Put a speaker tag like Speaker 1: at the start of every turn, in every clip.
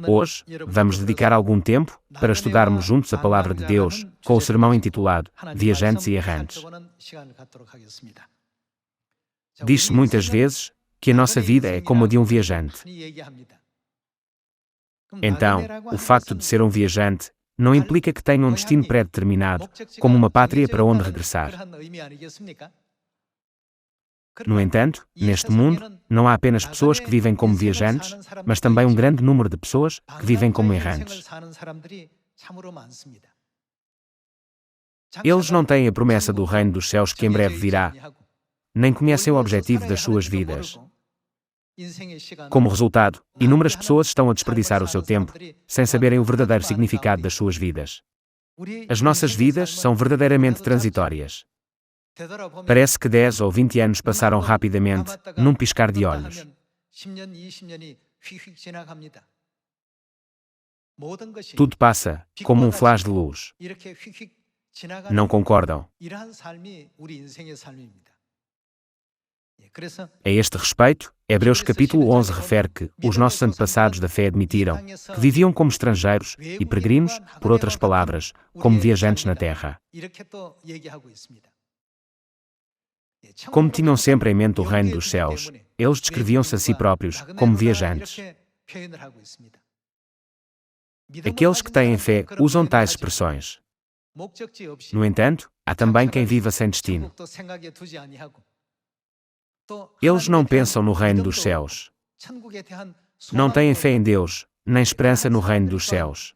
Speaker 1: Hoje, vamos dedicar algum tempo para estudarmos juntos a Palavra de Deus, com o sermão intitulado Viajantes e Errantes. Diz-se muitas vezes que a nossa vida é como a de um viajante. Então, o facto de ser um viajante não implica que tenha um destino pré-determinado, como uma pátria para onde regressar. No entanto, neste mundo, não há apenas pessoas que vivem como viajantes, mas também um grande número de pessoas que vivem como errantes. Eles não têm a promessa do reino dos céus que em breve virá, nem conhecem o objetivo das suas vidas. Como resultado, inúmeras pessoas estão a desperdiçar o seu tempo, sem saberem o verdadeiro significado das suas vidas. As nossas vidas são verdadeiramente transitórias. Parece que 10 ou 20 anos passaram rapidamente, num piscar de olhos. Tudo passa, como um flash de luz. Não concordam? A este respeito, Hebreus capítulo 11 refere que os nossos antepassados da fé admitiram que viviam como estrangeiros e peregrinos, por outras palavras, como viajantes na terra. Como tinham sempre em mente o reino dos céus, eles descreviam-se a si próprios como viajantes. Aqueles que têm fé usam tais expressões. No entanto, há também quem viva sem destino. Eles não pensam no reino dos céus. Não têm fé em Deus, nem esperança no reino dos céus.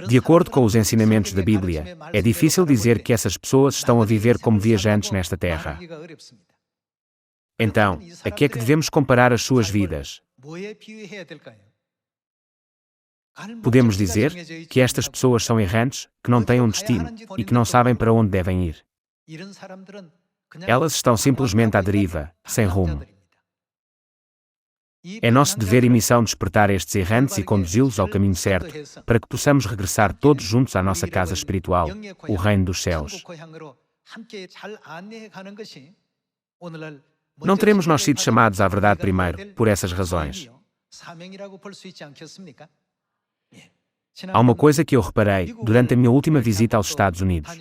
Speaker 1: De acordo com os ensinamentos da Bíblia, é difícil dizer que essas pessoas estão a viver como viajantes nesta terra. Então, a que é que devemos comparar as suas vidas? Podemos dizer que estas pessoas são errantes, que não têm um destino e que não sabem para onde devem ir. Elas estão simplesmente à deriva, sem rumo. É nosso dever e missão despertar estes errantes e conduzi-los ao caminho certo, para que possamos regressar todos juntos à nossa casa espiritual, o reino dos céus. Não teremos nós sido chamados à verdade primeiro, por essas razões. Há uma coisa que eu reparei durante a minha última visita aos Estados Unidos.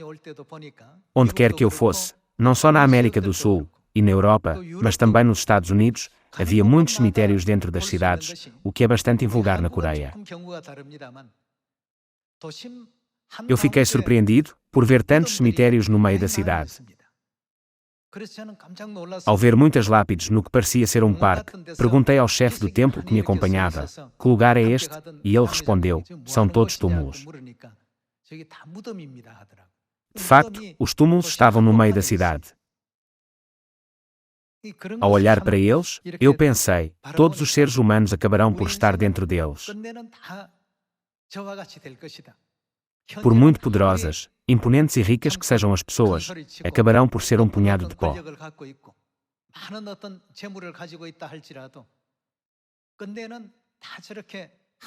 Speaker 1: Onde quer que eu fosse, não só na América do Sul e na Europa, mas também nos Estados Unidos, havia muitos cemitérios dentro das cidades, o que é bastante invulgar na Coreia. Eu fiquei surpreendido por ver tantos cemitérios no meio da cidade. Ao ver muitas lápides no que parecia ser um parque, perguntei ao chefe do templo que me acompanhava, que lugar é este? E ele respondeu, são todos túmulos. De facto, os túmulos estavam no meio da cidade. Ao olhar para eles, eu pensei, todos os seres humanos acabarão por estar dentro deles. Por muito poderosas, imponentes e ricas que sejam as pessoas, acabarão por ser um punhado de pó.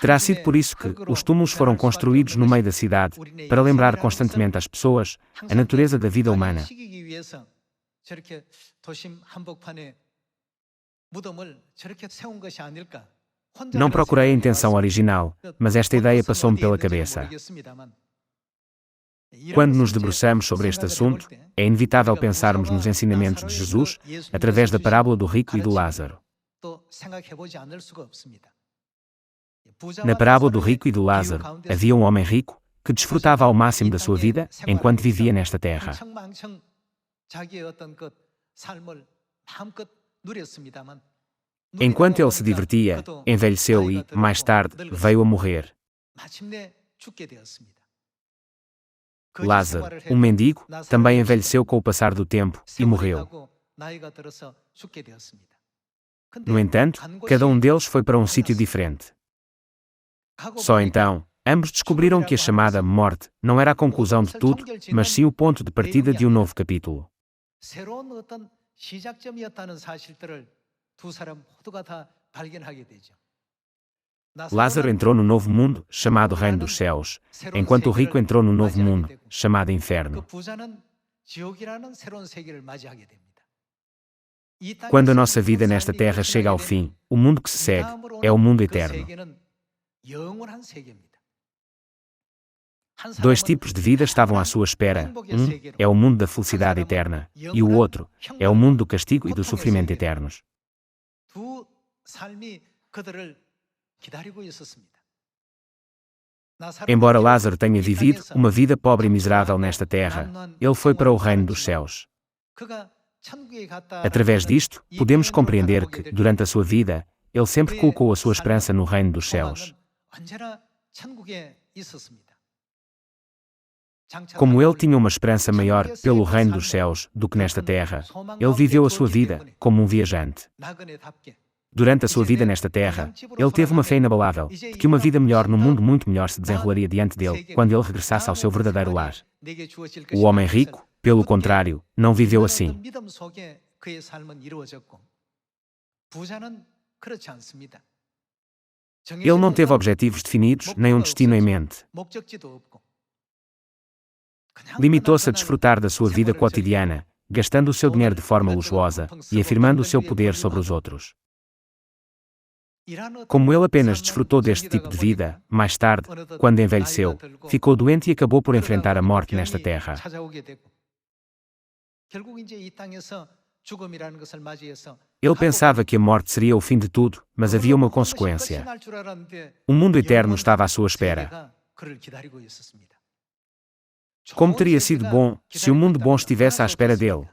Speaker 1: Terá sido por isso que os túmulos foram construídos no meio da cidade, para lembrar constantemente às pessoas a natureza da vida humana. Não procurei a intenção original, mas esta ideia passou-me pela cabeça. Quando nos debruçamos sobre este assunto, é inevitável pensarmos nos ensinamentos de Jesus através da parábola do rico e do Lázaro. Na parábola do rico e do Lázaro, havia um homem rico que desfrutava ao máximo da sua vida enquanto vivia nesta terra. Enquanto ele se divertia, envelheceu e, mais tarde, veio a morrer. Lázaro, um mendigo, também envelheceu com o passar do tempo e morreu. No entanto, cada um deles foi para um sítio diferente. Só então, Ambos descobriram que a chamada morte não era a conclusão de tudo, mas sim o ponto de partida de um novo capítulo.
Speaker 2: 새로운 어떤 시작점이었다는 사실들을 두 사람 모두가 다 발견하게 되죠.
Speaker 1: Lázaro entrou no novo mundo, chamado Reino dos Céus, enquanto o rico entrou no novo mundo, chamado
Speaker 2: 그
Speaker 1: Inferno.
Speaker 2: 부자는 지옥이라는 새로운 세계를 맞이하게 됩니다.
Speaker 1: Quando a nossa vida nesta terra chega ao fim, o mundo que se segue é o mundo eterno.
Speaker 2: 영원한 세계입니다.
Speaker 1: Dois tipos de vida estavam à sua espera. Um é o mundo da felicidade eterna, e o outro é o mundo do castigo e do sofrimento eternos.
Speaker 2: 두 삶이 그들을 기다리고 있었습니다.
Speaker 1: Embora Lázaro tenha vivido uma vida pobre e miserável nesta terra, ele foi para o reino dos céus. Através disto, podemos compreender que, durante a sua vida, ele sempre colocou a sua esperança no reino dos céus.
Speaker 2: 언제나 천국에 있었습니다.
Speaker 1: Como ele tinha uma esperança maior pelo reino dos céus do que nesta terra, ele viveu a sua vida como um viajante.
Speaker 2: 나그네답게
Speaker 1: Durante a sua vida nesta terra, ele teve uma fé inabalável de que uma vida melhor num mundo muito melhor se desenrolaria diante dele quando ele regressasse ao seu verdadeiro lar.
Speaker 2: 내게 주어질
Speaker 1: O homem rico, pelo contrário, não viveu assim.
Speaker 2: 믿음 속에 그의 삶은 이루어졌고 부자는 그렇지 않습니다.
Speaker 1: Ele não teve objetivos definidos nem um destino em mente.
Speaker 2: 목적지도 없고
Speaker 1: Limitou-se a desfrutar da sua vida cotidiana, gastando o seu dinheiro de forma luxuosa e afirmando o seu poder sobre os outros. Como ele apenas desfrutou deste tipo de vida, mais tarde, quando envelheceu, ficou doente e acabou por enfrentar a morte nesta terra.
Speaker 2: 결국 이제 이 땅에서 죽음이라는 것을 맞이해서
Speaker 1: Ele pensava que a morte seria o fim de tudo, mas havia uma consequência. O mundo eterno estava à sua espera.
Speaker 2: 그를 기다리고 있었습니다.
Speaker 1: Como teria sido bom se o mundo bom estivesse à espera dele?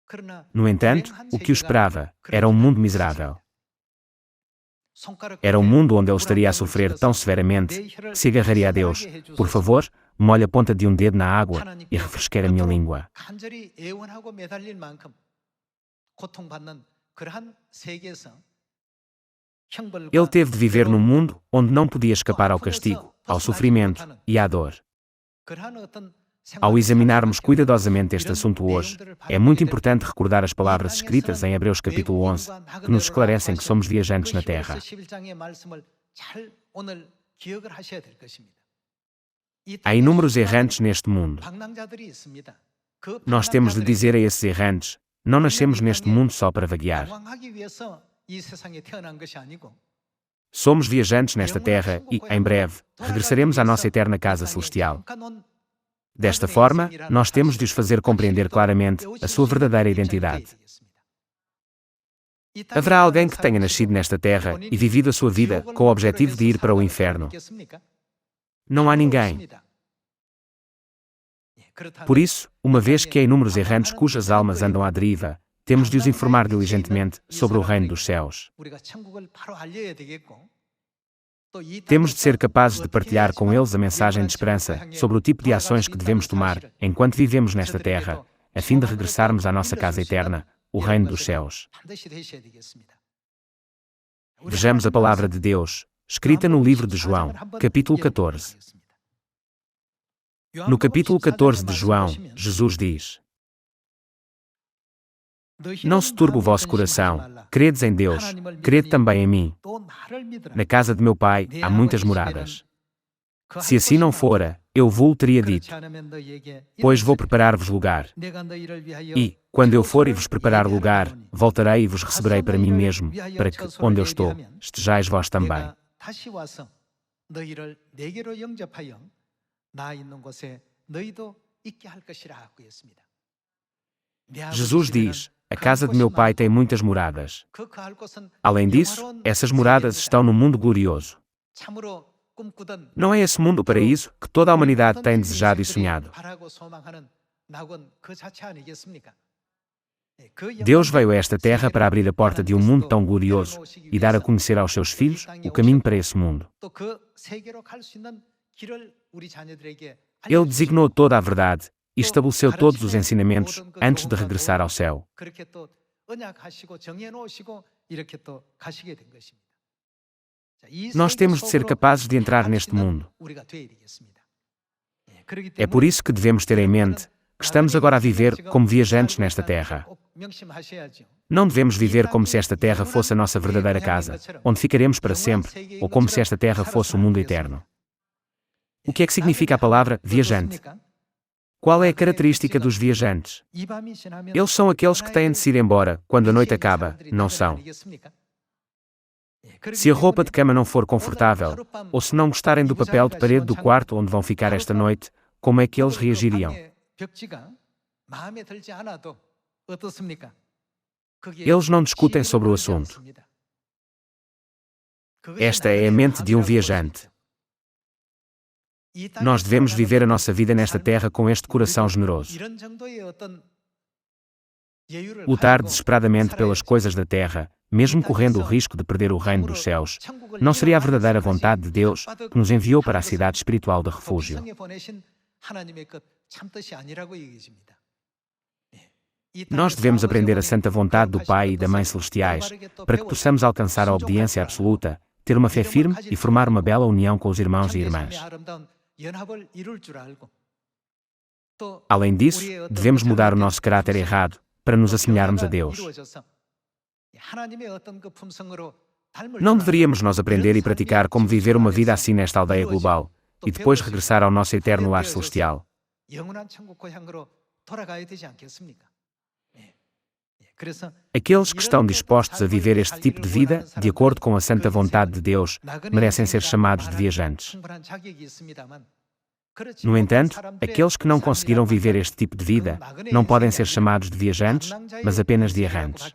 Speaker 2: 그러나
Speaker 1: No entanto, o que o esperava era um mundo miserável. Era um mundo onde ele estaria a sofrer tão severamente que se agarraria a Deus. Por favor, molhe a ponta de um dedo na água e refresque a minha língua.
Speaker 2: 간절히 애원하고 매달릴 만큼 고통받는 그러한 세계에서 형벌과
Speaker 1: Ele teve de viver num mundo onde não podia escapar ao castigo, ao sofrimento e à dor.
Speaker 2: 그러한 어떤
Speaker 1: Ao examinarmos cuidadosamente este assunto hoje, é muito importante recordar as palavras escritas em Hebreus capítulo 11, que nos esclarecem que somos viajantes na terra.
Speaker 2: 11장의 말씀을 잘 오늘 기억을 하셔야 될 것입니다. 이
Speaker 1: Há inúmeros errantes neste mundo.
Speaker 2: 방랑자들이 있습니다. 그
Speaker 1: Nós temos de dizer a esses errantes: não nascemos neste mundo só para vaguear.
Speaker 2: 방황하기 위해서 이 세상에 태어난 것이 아니고
Speaker 1: Somos viajantes nesta terra e, em breve, regressaremos à nossa eterna casa celestial. Desta forma, nós temos de os fazer compreender claramente a sua verdadeira identidade. Haverá alguém que tenha nascido nesta terra e vivido a sua vida com o objetivo de ir para o inferno? Não há ninguém. Por isso, uma vez que há inúmeros errantes cujas almas andam à deriva, temos de os informar diligentemente sobre o reino dos céus. Temos de ser capazes de partilhar com eles a mensagem de esperança sobre o tipo de ações que devemos tomar enquanto vivemos nesta terra, a fim de regressarmos à nossa casa eterna, o reino dos céus. Vejamos a palavra de Deus, escrita no livro de João, capítulo 14. No capítulo 14 de João, Jesus diz: Não se turbe o vosso coração, credes em Deus, crede também em mim. Na casa de meu pai há muitas moradas. Se assim não fora, eu vou-lo teria dito, pois vou preparar-vos lugar. E, quando eu for e vos preparar lugar, voltarei e vos receberei para mim mesmo, para que, onde eu estou, estejais vós também. Jesus diz: a casa de meu pai tem muitas moradas. Além disso, essas moradas estão no mundo glorioso. Não é esse mundo o paraíso que toda a humanidade tem desejado e sonhado. Deus veio a esta terra para abrir a porta de um mundo tão glorioso e dar a conhecer aos seus filhos o caminho para esse mundo. Ele designou toda a verdade e estabeleceu todos os ensinamentos antes de regressar ao céu. Nós temos de ser capazes de entrar neste mundo. É por isso que devemos ter em mente que estamos agora a viver como viajantes nesta terra. Não devemos viver como se esta terra fosse a nossa verdadeira casa, onde ficaremos para sempre, ou como se esta terra fosse o mundo eterno. O que é que significa a palavra viajante? Qual é a característica dos viajantes? Eles são aqueles que têm de se ir embora quando a noite acaba, não são? Se a roupa de cama não for confortável, ou se não gostarem do papel de parede do quarto onde vão ficar esta noite, como é que eles reagiriam? Eles não discutem sobre o assunto. Esta é a mente de um viajante. Nós devemos viver a nossa vida nesta terra com este coração generoso. Lutar desesperadamente pelas coisas da terra, mesmo correndo o risco de perder o reino dos céus, não seria a verdadeira vontade de Deus que nos enviou para a cidade espiritual de refúgio. Nós devemos aprender a santa vontade do Pai e da Mãe Celestiais, para que possamos alcançar a obediência absoluta, ter uma fé firme e formar uma bela união com os irmãos e irmãs. Além disso, devemos mudar o nosso caráter errado, para nos assemelharmos a Deus. Não deveríamos nós aprender e praticar como viver uma vida assim nesta aldeia global, e depois regressar ao nosso eterno lar celestial? Aqueles que estão dispostos a viver este tipo de vida, de acordo com a santa vontade de Deus, merecem ser chamados de viajantes. No entanto, aqueles que não conseguiram viver este tipo de vida, não podem ser chamados de viajantes, mas apenas de errantes.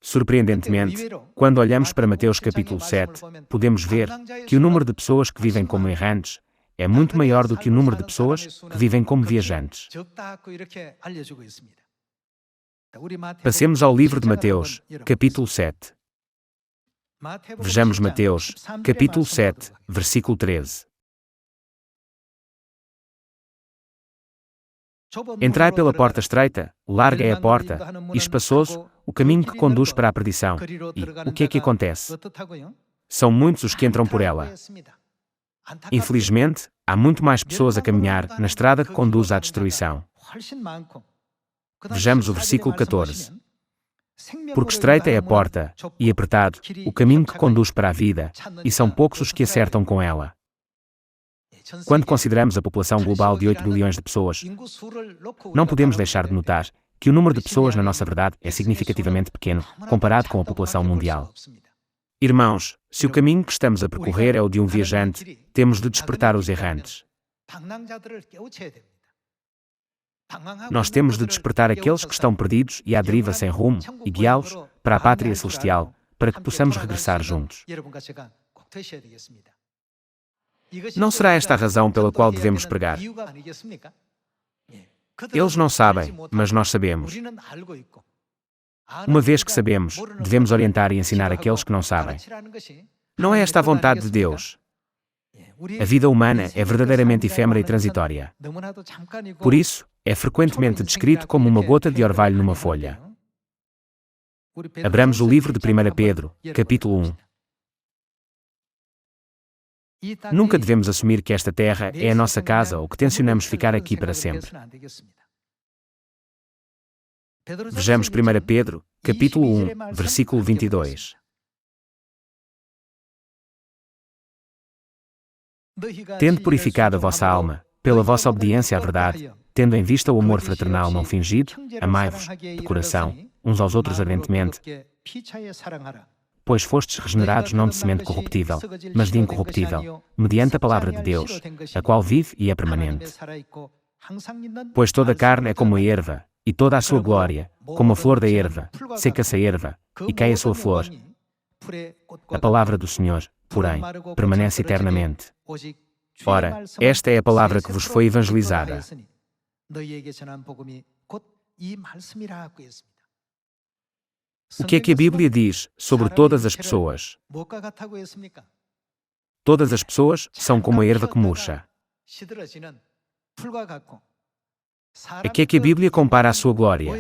Speaker 1: Surpreendentemente, quando olhamos para Mateus capítulo 7, podemos ver que o número de pessoas que vivem como errantes é muito maior do que o número de pessoas que vivem como viajantes. Passemos ao livro de Mateus, capítulo 7. Vejamos Mateus, capítulo 7, versículo 13. Entrai pela porta estreita, larga é a porta, e espaçoso o caminho que conduz para a perdição. E o que é que acontece? São muitos os que entram por ela. Infelizmente, há muito mais pessoas a caminhar na estrada que conduz à destruição. Vejamos o versículo 14. Porque estreita é a porta, e apertado, o caminho que conduz para a vida, e são poucos os que acertam com ela. Quando consideramos a população global de 8 bilhões de pessoas, não podemos deixar de notar que o número de pessoas na nossa verdade é significativamente pequeno, comparado com a população mundial. Irmãos, se o caminho que estamos a percorrer é o de um viajante, temos de despertar os errantes. Nós temos de despertar aqueles que estão perdidos e à deriva sem rumo, e guiá-los para a pátria celestial, para que possamos regressar juntos. Não será esta a razão pela qual devemos pregar? Eles não sabem, mas nós sabemos. Uma vez que sabemos, devemos orientar e ensinar aqueles que não sabem. Não é esta a vontade de Deus? A vida humana é verdadeiramente efêmera e transitória. Por isso, é frequentemente descrito como uma gota de orvalho numa folha. Abramos o livro de 1 Pedro, capítulo 1. Nunca devemos assumir que esta terra é a nossa casa ou que tencionamos ficar aqui para sempre. Vejamos 1 Pedro, capítulo 1, versículo 22. Tende purificado a vossa alma, pela vossa obediência à verdade, tendo em vista o amor fraternal não fingido, amai-vos, de coração, uns aos outros ardentemente, pois fostes regenerados não de semente corruptível, mas de incorruptível, mediante a palavra de Deus, a qual vive e é permanente. Pois toda a carne é como a erva, e toda a sua glória, como a flor da erva, seca-se a erva, e cai a sua flor. A palavra do Senhor, porém, permanece eternamente. Ora, esta é a palavra que vos foi evangelizada. O que é que a Bíblia diz sobre todas as pessoas? Todas as pessoas são como a erva que murcha. A que é que a Bíblia compara a sua glória?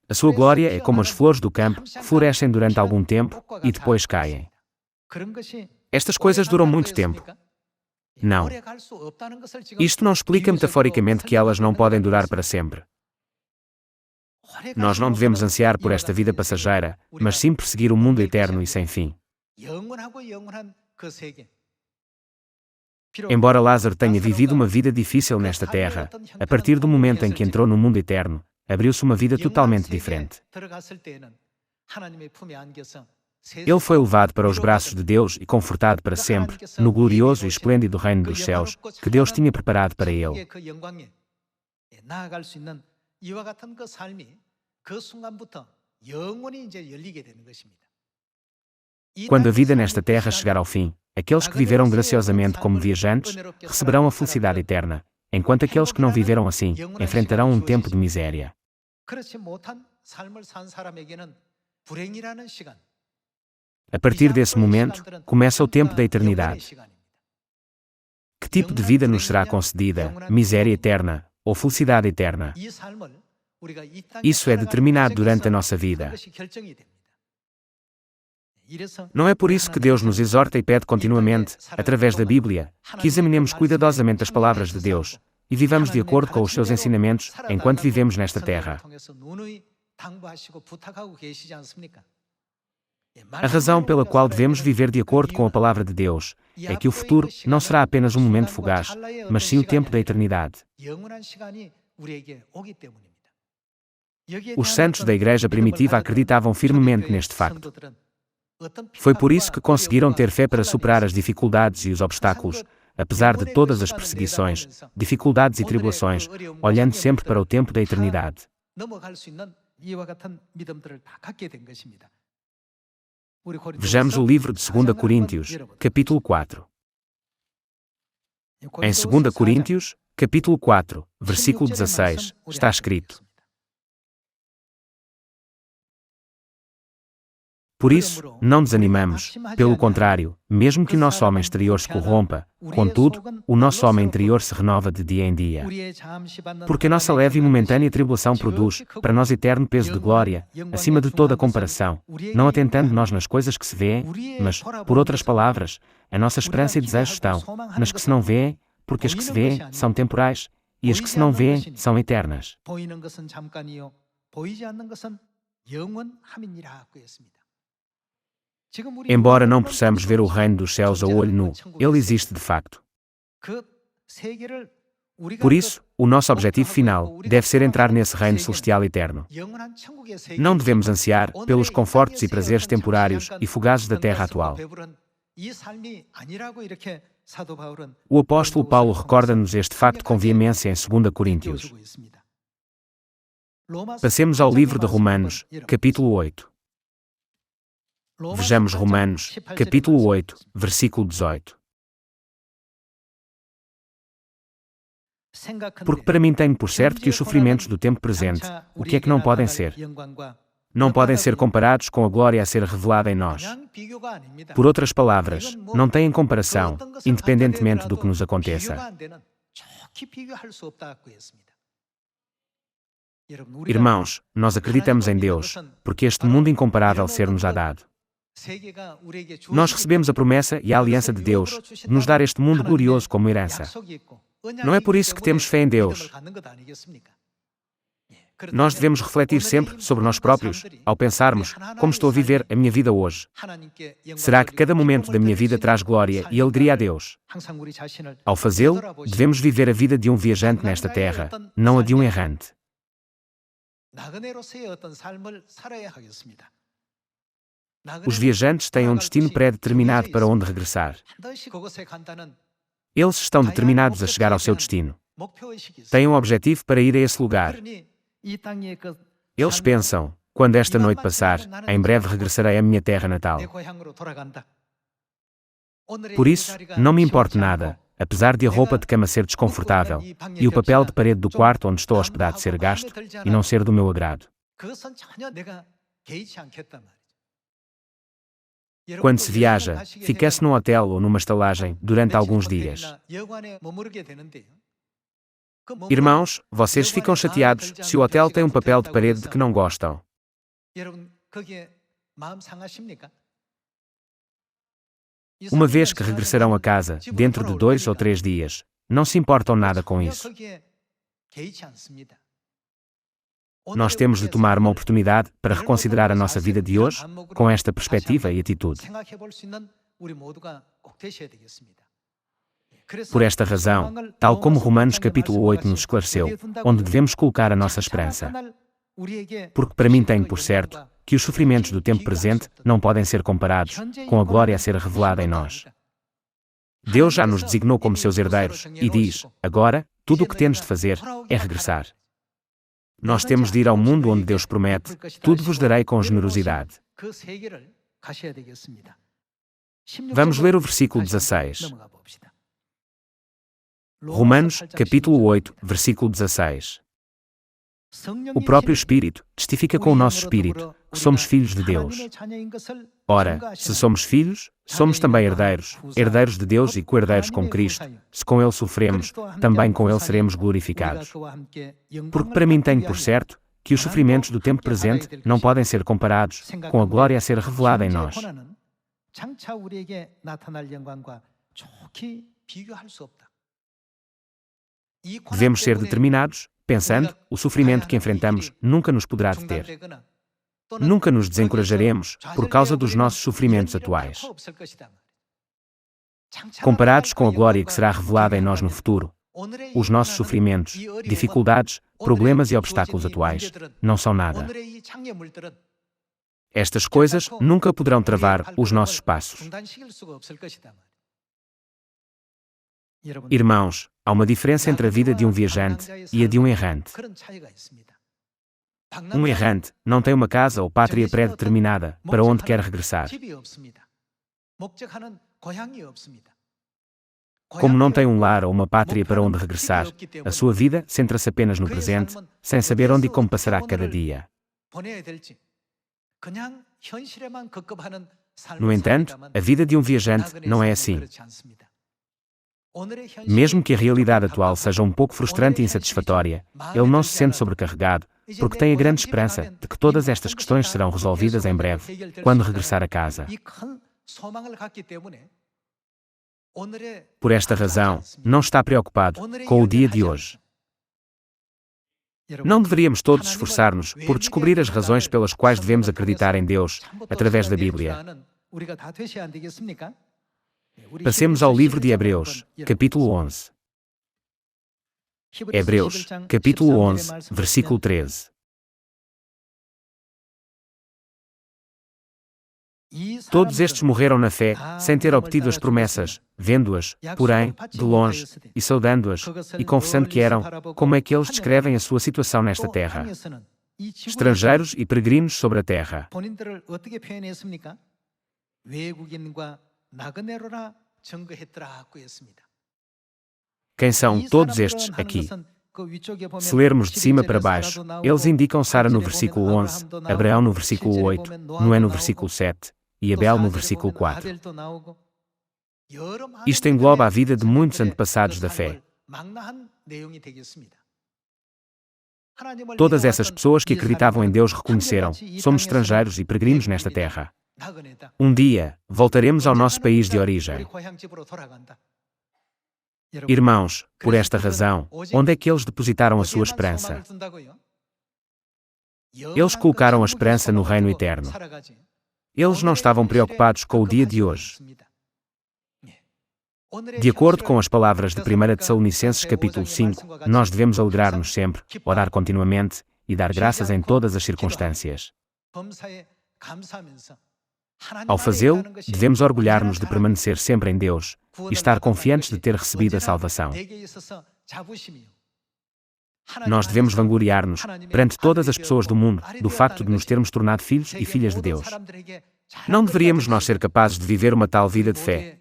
Speaker 1: A sua glória é como as flores do campo, que florescem durante algum tempo e depois caem. Estas coisas duram muito tempo. Não. Isto não explica metaforicamente que elas não podem durar para sempre. Nós não devemos ansiar por esta vida passageira, mas sim perseguir o mundo eterno e sem fim. Embora Lázaro tenha vivido uma vida difícil nesta terra, a partir do momento em que entrou no mundo eterno, abriu-se uma vida totalmente diferente. Ele foi levado para os braços de Deus e confortado para sempre, no glorioso e esplêndido reino dos céus, que Deus tinha preparado para ele. Quando a vida nesta terra chegar ao fim, aqueles que viveram graciosamente como viajantes receberão a felicidade eterna, enquanto aqueles que não viveram assim enfrentarão um tempo de miséria. A partir desse momento, começa o tempo da eternidade. Que tipo de vida nos será concedida, miséria eterna ou felicidade eterna? Isso é determinado durante a nossa vida. Não é por isso que Deus nos exorta e pede continuamente, através da Bíblia, que examinemos cuidadosamente as palavras de Deus e vivamos de acordo com os seus ensinamentos enquanto vivemos nesta terra. A razão pela qual devemos viver de acordo com a palavra de Deus é que o futuro não será apenas um momento fugaz, mas sim o tempo da eternidade. Os santos da igreja primitiva acreditavam firmemente neste facto. Foi por isso que conseguiram ter fé para superar as dificuldades e os obstáculos, apesar de todas as perseguições, dificuldades e tribulações, olhando sempre para o tempo da eternidade. Vejamos o livro de 2 Coríntios, capítulo 4. Em 2 Coríntios, capítulo 4, versículo 16, está escrito: Por isso, não desanimamos, pelo contrário, mesmo que o nosso homem exterior se corrompa, contudo, o nosso homem interior se renova de dia em dia. Porque a nossa leve e momentânea tribulação produz, para nós eterno peso de glória, acima de toda comparação, não atentando nós nas coisas que se vêem, mas, por outras palavras, a nossa esperança e desejo estão nas que se não vêem, porque as que se vêem são temporais, e as que se não vêem são eternas. Embora não possamos ver o reino dos céus a olho nu, ele existe de facto. Por isso, o nosso objetivo final deve ser entrar nesse reino celestial eterno. Não devemos ansiar pelos confortos e prazeres temporários e fugazes da terra atual. O apóstolo Paulo recorda-nos este facto com veemência em 2 Coríntios. Passemos ao livro de Romanos, capítulo 8. Vejamos Romanos, capítulo 8, versículo 18. Porque para mim tenho por certo que os sofrimentos do tempo presente, o que é que não podem ser? Não podem ser comparados com a glória a ser revelada em nós. Por outras palavras, não têm comparação, independentemente do que nos aconteça. Irmãos, nós acreditamos em Deus, porque este mundo incomparável ser-nos-á dado. Nós recebemos a promessa e a aliança de Deus, de nos dar este mundo glorioso como herança. Não é por isso que temos fé em Deus. Nós devemos refletir sempre sobre nós próprios, ao pensarmos, como estou a viver a minha vida hoje? Será que cada momento da minha vida traz glória e alegria a Deus? Ao fazê-lo, devemos viver a vida de um viajante nesta terra, não a de um errante. Os viajantes têm um destino pré-determinado para onde regressar. Eles estão determinados a chegar ao seu destino. Têm um objetivo para ir a esse lugar. Eles pensam, quando esta noite passar, em breve regressarei à minha terra natal. Por isso, não me importa nada, apesar de a roupa de cama ser desconfortável, e o papel de parede do quarto onde estou hospedado ser gasto, e não ser do meu agrado. Quando se viaja, fica-se num hotel ou numa estalagem durante alguns dias. Irmãos, vocês ficam chateados se o hotel tem um papel de parede de que não gostam.
Speaker 2: 여러분 거기에 마음 상하십니까?
Speaker 1: Uma vez que regressarão a casa, dentro de 2 ou 3 dias, não se importam nada com isso. Nós temos de tomar uma oportunidade para reconsiderar a nossa vida de hoje, com esta perspectiva e atitude. Por esta razão, tal como Romanos capítulo 8 nos esclareceu, onde devemos colocar a nossa esperança. Porque para mim tenho por certo que os sofrimentos do tempo presente não podem ser comparados com a glória a ser revelada em nós. Deus já nos designou como seus herdeiros e diz, agora, tudo o que temos de fazer é regressar. Nós temos de ir ao mundo onde Deus promete, tudo vos darei com generosidade. Vamos ler o versículo 16. Romanos, capítulo 8, versículo 16. O próprio Espírito testifica com o nosso Espírito que somos filhos de Deus. Ora, se somos filhos, somos também herdeiros, herdeiros de Deus e co-herdeiros com Cristo. Se com Ele sofremos, também com Ele seremos glorificados. Porque para mim tenho por certo que os sofrimentos do tempo presente não podem ser comparados com a glória a ser revelada em nós. Devemos ser determinados, pensando, o sofrimento que enfrentamos nunca nos poderá deter. Nunca nos desencorajaremos por causa dos nossos sofrimentos atuais. Comparados com a glória que será revelada em nós no futuro, os nossos sofrimentos, dificuldades, problemas e obstáculos atuais não são nada. Estas coisas nunca poderão travar os nossos passos. Irmãos, há uma diferença entre a vida de um viajante e a de um errante. Um errante não tem uma casa ou pátria pré-determinada para onde quer regressar. Como não tem um lar ou uma pátria para onde regressar, a sua vida centra-se apenas no presente, sem saber onde e como passará cada dia. No entanto, a vida de um viajante não é assim. Mesmo que a realidade atual seja um pouco frustrante e insatisfatória, ele não se sente sobrecarregado, porque tem a grande esperança de que todas estas questões serão resolvidas em breve, quando regressar a casa. Por esta razão, não está preocupado com o dia de hoje. Não deveríamos todos esforçar-nos por descobrir as razões pelas quais devemos acreditar em Deus, através da Bíblia. Passemos ao livro de Hebreus, capítulo 11. Hebreus, capítulo 11, versículo 13. Todos estes morreram na fé, sem ter obtido as promessas, vendo-as, porém, de longe, e saudando-as, e confessando que eram, como é que eles descrevem a sua situação nesta terra? Estrangeiros e peregrinos sobre a terra. Quem são todos estes aqui? Se lermos de cima para baixo, eles indicam Sara no versículo 11, Abraão no versículo 8, Noé no versículo 7 e Abel no versículo 4. Isto engloba a vida de muitos antepassados da fé. Todas essas pessoas que acreditavam em Deus reconheceram: somos estrangeiros e peregrinos nesta terra. Um dia, voltaremos ao nosso país de origem. Irmãos, por esta razão, onde é que eles depositaram a sua esperança? Eles colocaram a esperança no reino eterno. Eles não estavam preocupados com o dia de hoje. De acordo com as palavras de 1 Tessalonicenses capítulo 5, nós devemos alegrar-nos sempre, orar continuamente e dar graças em todas as circunstâncias. Ao fazê-lo, devemos orgulhar-nos de permanecer sempre em Deus e estar confiantes de ter recebido a salvação. Nós devemos vangloriar-nos, perante todas as pessoas do mundo, do facto de nos termos tornado filhos e filhas de Deus. Não deveríamos nós ser capazes de viver uma tal vida de fé?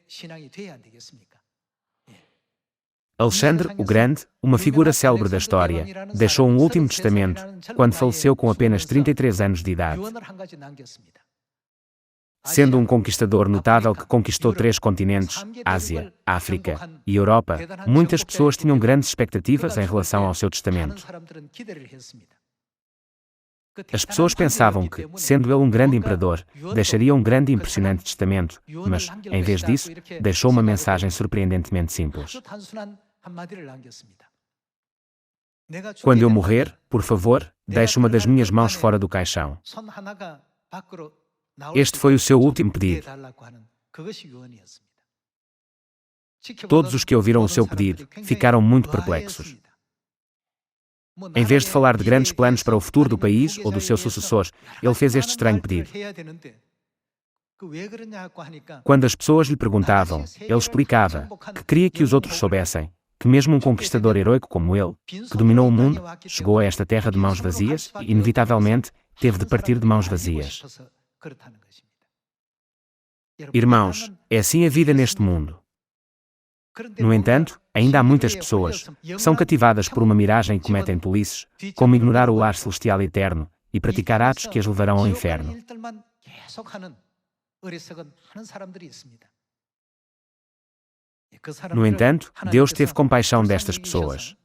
Speaker 1: Alexandre o Grande, uma figura célebre da história, deixou um último testamento, quando faleceu com apenas 33 anos de idade. Sendo um conquistador notável que conquistou 3 continentes, Ásia, África e Europa, muitas pessoas tinham grandes expectativas em relação ao seu testamento. As pessoas pensavam que, sendo ele um grande imperador, deixaria um grande e impressionante testamento, mas, em vez disso, deixou uma mensagem surpreendentemente simples. Quando eu morrer, por favor, deixe uma das minhas mãos fora do caixão. Este foi o seu último pedido. Todos os que ouviram o seu pedido ficaram muito perplexos. Em vez de falar de grandes planos para o futuro do país ou do seu sucessor, ele fez este estranho pedido. Quando as pessoas lhe perguntavam, ele explicava que queria que os outros soubessem que mesmo um conquistador heroico como ele, que dominou o mundo, chegou a esta terra de mãos vazias e, inevitavelmente, teve de partir de mãos vazias. Irmãos, é assim a vida neste mundo. No entanto, ainda há muitas pessoas que são cativadas por uma miragem e cometem tolices, como ignorar o lar celestial eterno e praticar atos que as levarão ao inferno. No entanto, Deus teve compaixão destas pessoas.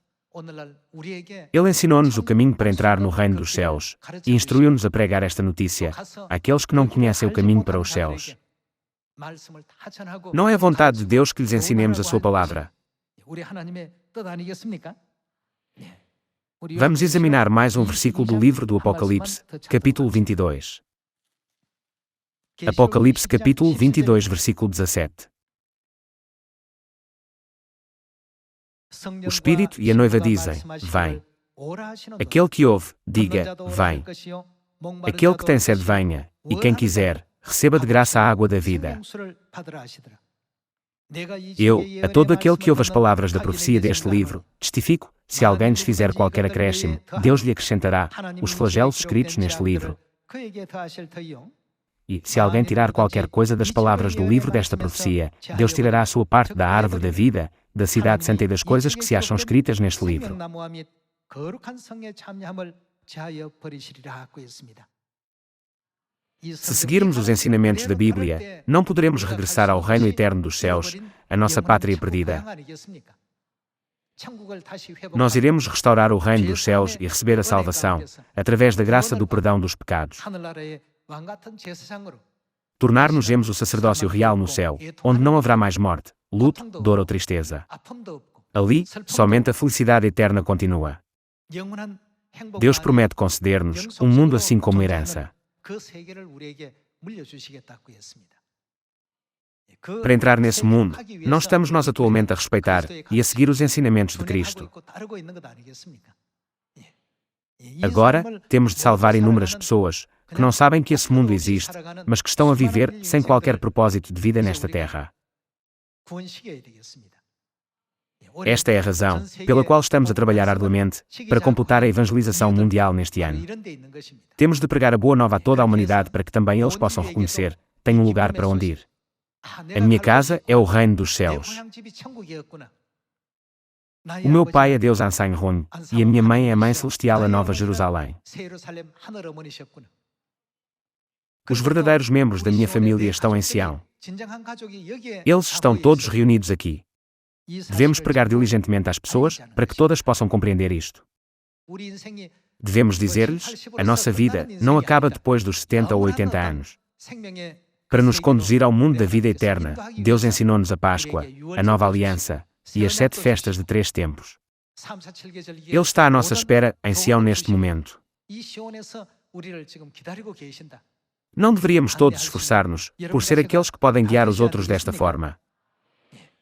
Speaker 1: Ele ensinou-nos o caminho para entrar no reino dos céus e instruiu-nos a pregar esta notícia àqueles que não conhecem o caminho para os céus. Não é vontade de Deus que lhes ensinemos a sua palavra. Vamos examinar mais um versículo do livro do Apocalipse, capítulo 22. Apocalipse capítulo 22, versículo 17. O Espírito e a noiva dizem, vem. Aquele que ouve, diga, vem. Aquele que tem sede, venha, e quem quiser, receba de graça a água da vida. Eu, a todo aquele que ouve as palavras da profecia deste livro, testifico, se alguém lhes fizer qualquer acréscimo, Deus lhe acrescentará os flagelos escritos neste livro. E, se alguém tirar qualquer coisa das palavras do livro desta profecia, Deus tirará a sua parte da árvore da vida, da cidade santa e das coisas que se acham escritas neste livro. Se seguirmos os ensinamentos da Bíblia, não poderemos regressar ao reino eterno dos céus, a nossa pátria perdida. Nós iremos restaurar o reino dos céus e receber a salvação, através da graça do perdão dos pecados. Tornar-nos-emos o sacerdócio real no céu, onde não haverá mais morte, luto, dor ou tristeza. Ali, somente a felicidade eterna continua. Deus promete conceder-nos um mundo assim como herança. Para entrar nesse mundo, não estamos nós atualmente a respeitar e a seguir os ensinamentos de Cristo. Agora, temos de salvar inúmeras pessoas que não sabem que esse mundo existe, mas que estão a viver sem qualquer propósito de vida nesta terra. Esta é a razão pela qual estamos a trabalhar arduamente para completar a evangelização mundial neste ano. Temos de pregar a boa nova a toda a humanidade para que também eles possam reconhecer: tenho um lugar para onde ir. A minha casa é o reino dos céus. O meu pai é Deus Ansanhron, e a minha mãe é a Mãe Celestial, a Nova Jerusalém. Os verdadeiros membros da minha família estão em Sião. Eles estão todos reunidos aqui. Devemos pregar diligentemente às pessoas para que todas possam compreender isto. Devemos dizer-lhes: a nossa vida não acaba depois dos 70 ou 80 anos. Para nos conduzir ao mundo da vida eterna, Deus ensinou-nos a Páscoa, a Nova Aliança e as 7 festas de 3 tempos. Ele está à nossa espera em Sião neste momento. Não deveríamos todos esforçar-nos por ser aqueles que podem guiar os outros desta forma.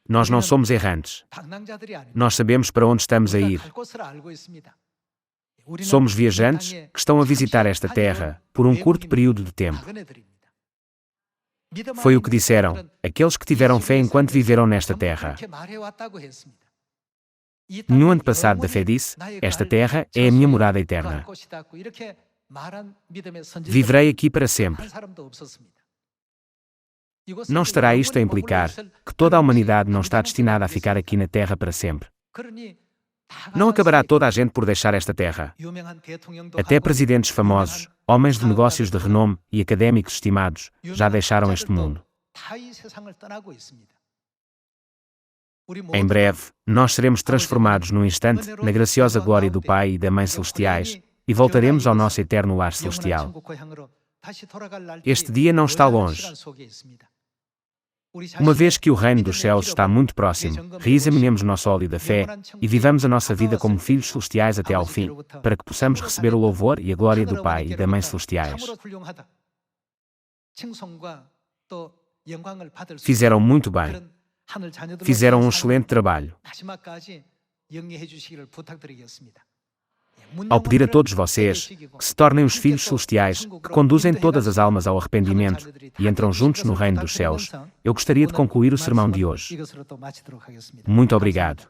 Speaker 1: Nós não somos errantes. Nós sabemos para onde estamos a ir. Somos viajantes que estão a visitar esta terra por um curto período de tempo. Foi o que disseram aqueles que tiveram fé enquanto viveram nesta terra. Nenhum antepassado da fé disse: esta terra é a minha morada eterna. Viverei aqui para sempre. Não estará isto a implicar que toda a humanidade não está destinada a ficar aqui na terra para sempre. Não acabará toda a gente por deixar esta terra. Até presidentes famosos, homens de negócios de renome e académicos estimados já deixaram este mundo. Em breve, nós seremos transformados num instante na graciosa glória do Pai e da Mãe Celestiais e voltaremos ao nosso eterno lar celestial. Este dia não está longe. Uma vez que o reino dos céus está muito próximo, reexaminemos nosso óleo da fé e vivamos a nossa vida como filhos celestiais até ao fim, para que possamos receber o louvor e a glória do Pai e da Mãe Celestiais. Fizeram muito bem. Fizeram um excelente trabalho. Ao pedir a todos vocês que se tornem os filhos celestiais, que conduzem todas as almas ao arrependimento e entram juntos no reino dos céus, eu gostaria de concluir o sermão de hoje. Muito obrigado.